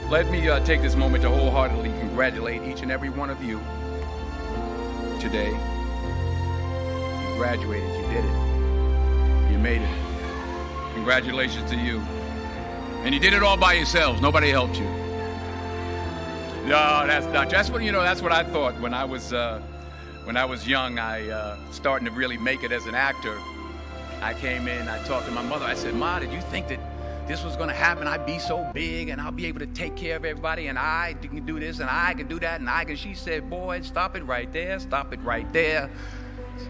Let me take this moment to wholeheartedly congratulate each and every one of you today. You graduated, you did it. You made it. Congratulations to you. And you did it all by yourselves. Nobody helped you. No, that's not. That's what I thought when I was young. Starting to really make it as an actor. I came in, I talked to my mother. I said, Ma, did you think that this was going to happen? I'd be so big and I'll be able to take care of everybody and I can do this and I can do that and I can. She said, boy, stop it right there. Stop it right there.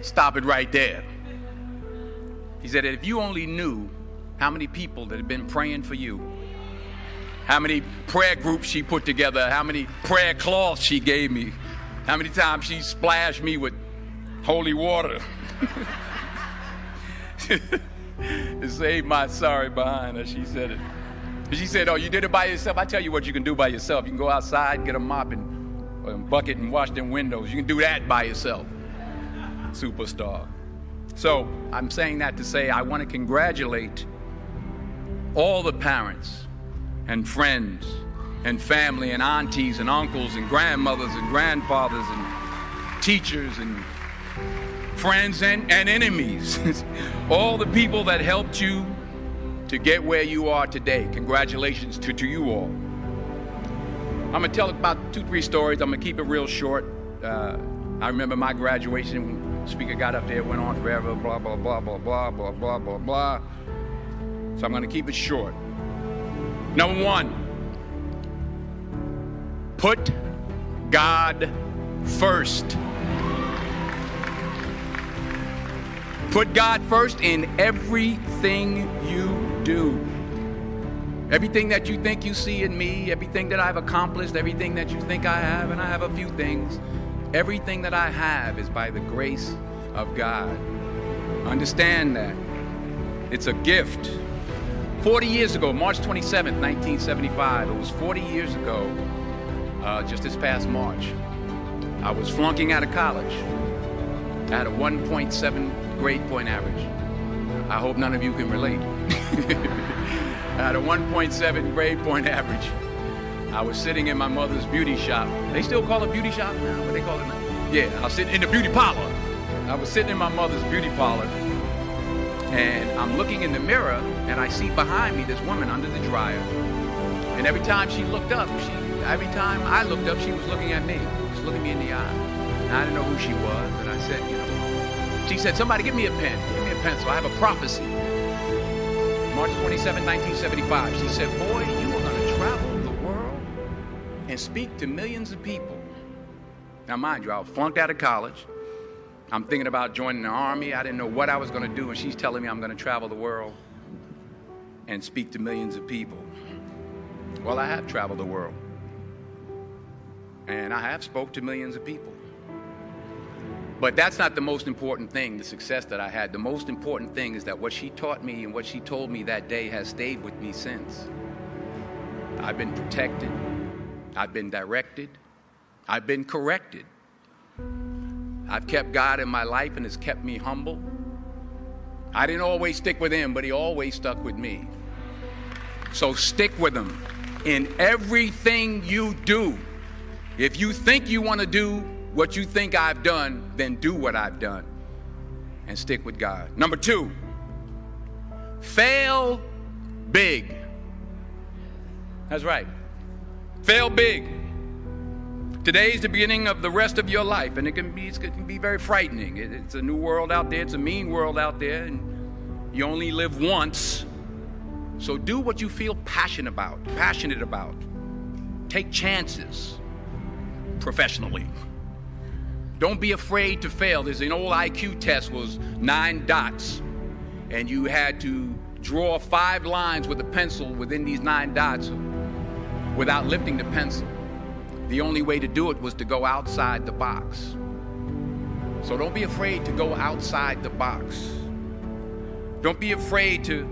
Stop it right there. He said, if you only knew how many people that have been praying for you, how many prayer groups she put together, how many prayer cloths she gave me, how many times she splashed me with holy water to save my sorry behind her. She said it. She said, oh, you did it by yourself? I tell you what you can do by yourself. You can go outside, get a mop and a bucket and wash them windows. You can do that by yourself. Superstar. So I'm saying that to say I want to congratulate all the parents and friends and family and aunties and uncles and grandmothers and grandfathers and teachers and friends and enemies. All the people that helped you to get where you are today. Congratulations to you all. I'm going to tell about 2-3 stories. I'm going to keep it real short. I remember my graduation. Speaker got up there, went on forever, blah, blah, blah, blah, blah, blah, blah, blah, blah. So I'm going to keep it short. Number 1, put God first. Put God first in everything you do. Everything that you think you see in me, everything that I've accomplished, everything that you think I have, and I have a few things, everything that I have is by the grace of God. Understand that. It's a gift. 40 years ago, March 27th, 1975, it was 40 years ago, just this past March, I was flunking out of college. I had a 1.7 grade point average. I hope none of you can relate. I had a 1.7 grade point average. I was sitting in my mother's beauty shop. They still call it beauty shop now? What they call it now? Yeah, I was sitting in the beauty parlor. I was sitting in my mother's beauty parlor, and I'm looking in the mirror, and I see behind me this woman under the dryer. And every time she looked up, every time I looked up, she was looking at me. She was looking me in the eye. And I didn't know who she was, and I said, she said, somebody give me a pen. Give me a pencil. I have a prophecy. March 27, 1975. She said, boy, you are going to travel the world and speak to millions of people. Now, mind you, I was flunked out of college. I'm thinking about joining the army. I didn't know what I was going to do, and she's telling me I'm going to travel the world and speak to millions of people. Well, I have traveled the world, and I have spoke to millions of people. But that's not the most important thing, the success that I had. The most important thing is that what she taught me and what she told me that day has stayed with me since. I've been protected. I've been directed. I've been corrected. I've kept God in my life, and it's kept me humble. I didn't always stick with him, but he always stuck with me. So stick with him in everything you do. If you think you want to do what you think I've done, then do what I've done and stick with God. Number 2, fail big. That's right. Fail big. Today's the beginning of the rest of your life, and it can be very frightening. It's a new world out there. It's a mean world out there, and you only live once. So do what you feel passionate about. Take chances professionally. Don't be afraid to fail. There's an old IQ test, was 9 dots, and you had to draw 5 lines with a pencil within these 9 dots without lifting the pencil. The only way to do it was to go outside the box. So don't be afraid to go outside the box. Don't be afraid to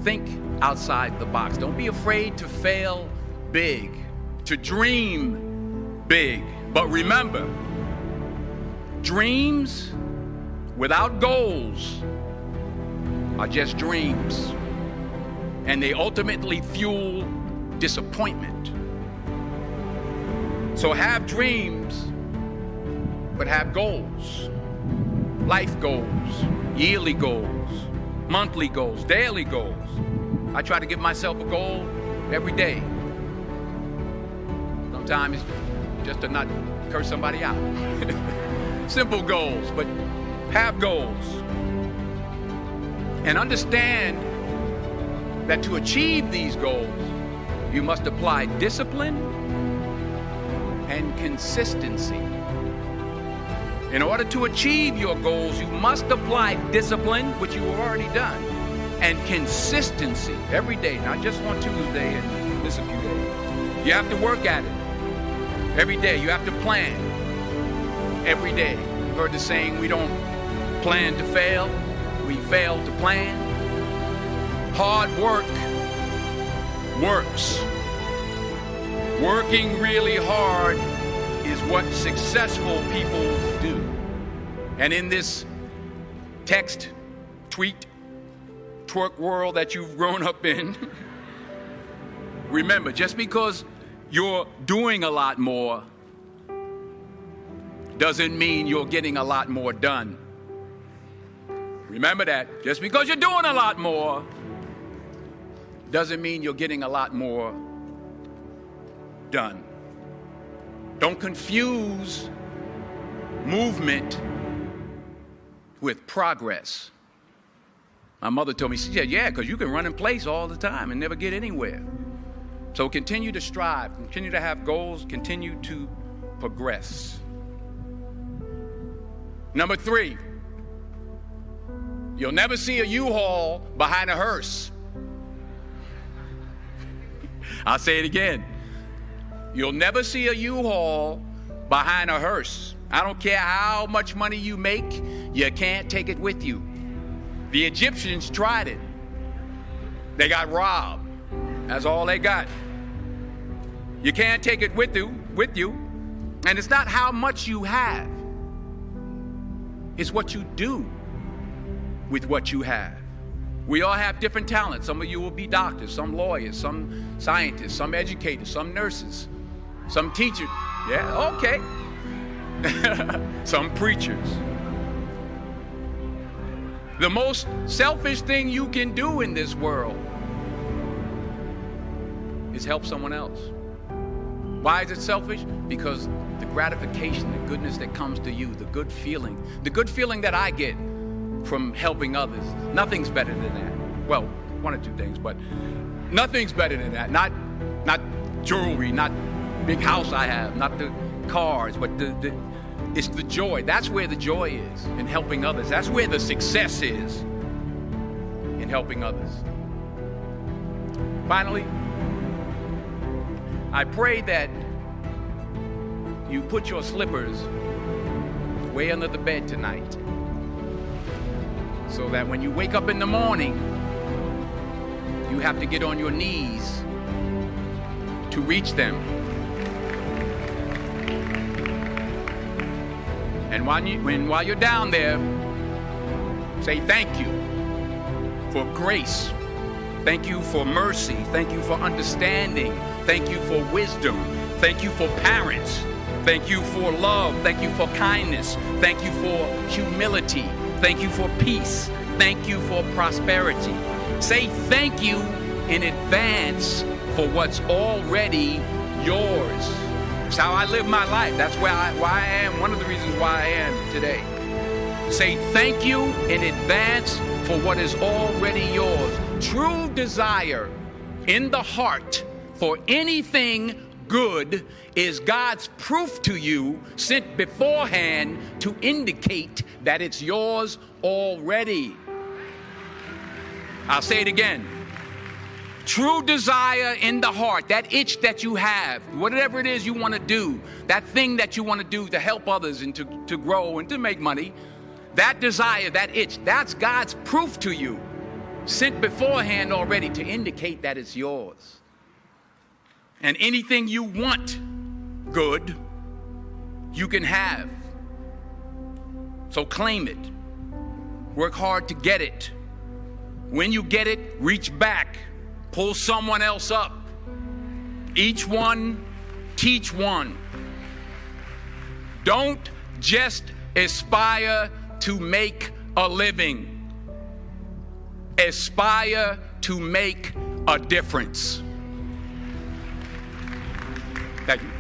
think outside the box. Don't be afraid to fail big, to dream big. But remember, dreams without goals are just dreams, and they ultimately fuel disappointment. So have dreams, but have goals. Life goals, yearly goals, monthly goals, daily goals. I try to give myself a goal every day. Sometimes it's just to not curse somebody out. Simple goals, but have goals. And understand that to achieve these goals, you must apply discipline and consistency. In order to achieve your goals, you must apply discipline, which you have already done, and consistency every day, not just on Tuesday and miss a few days. You have to work at it every day. You have to plan every day. You've heard the saying, we don't plan to fail, we fail to plan. Hard work works. Working really hard is what successful people do. And in this text, tweet, twerk world that you've grown up in, remember, just because you're doing a lot more doesn't mean you're getting a lot more done. Remember that. Just because you're doing a lot more doesn't mean you're getting a lot more done. Don't confuse movement with progress. My mother told me, she said, yeah, because you can run in place all the time and never get anywhere. So continue to strive, continue to have goals, continue to progress. Number 3, you'll never see a U-Haul behind a hearse. I'll say it again. You'll never see a U-Haul behind a hearse. I don't care how much money you make, you can't take it with you. The Egyptians tried it. They got robbed. That's all they got. You can't take it with you. And it's not how much you have. It's what you do with what you have. We all have different talents. Some of you will be doctors, some lawyers, some scientists, some educators, some nurses, some teachers. Yeah, okay. Some preachers. The most selfish thing you can do in this world is help someone else. Why is it selfish? Because the gratification, the goodness that comes to you, the good feeling that I get from helping others, nothing's better than that. Well, one or two things, but nothing's better than that. Not jewelry, not big house I have, not the cars, but it's the joy. That's where the joy is, in helping others. That's where the success is, in helping others. Finally, I pray that you put your slippers way under the bed tonight, so that when you wake up in the morning, you have to get on your knees to reach them. And while you're down there, say thank you for grace. Thank you for mercy. Thank you for understanding. Thank you for wisdom. Thank you for parents. Thank you for love. Thank you for kindness. Thank you for humility. Thank you for peace. Thank you for prosperity. Say thank you in advance for what's already yours. It's how I live my life. That's why I am, one of the reasons why I am today. Say thank you in advance for what is already yours. True desire in the heart for anything good is God's proof to you, sent beforehand to indicate that it's yours already. I'll say it again. True desire in the heart, that itch that you have, whatever it is you want to do, that thing that you want to do to help others and to grow and to make money, that desire, that itch, that's God's proof to you, sent beforehand already to indicate that it's yours. And anything you want good, you can have. So claim it. Work hard to get it. When you get it, reach back. Pull someone else up. Each one, teach one. Don't just aspire to make a living. Aspire to make a difference. Thank you.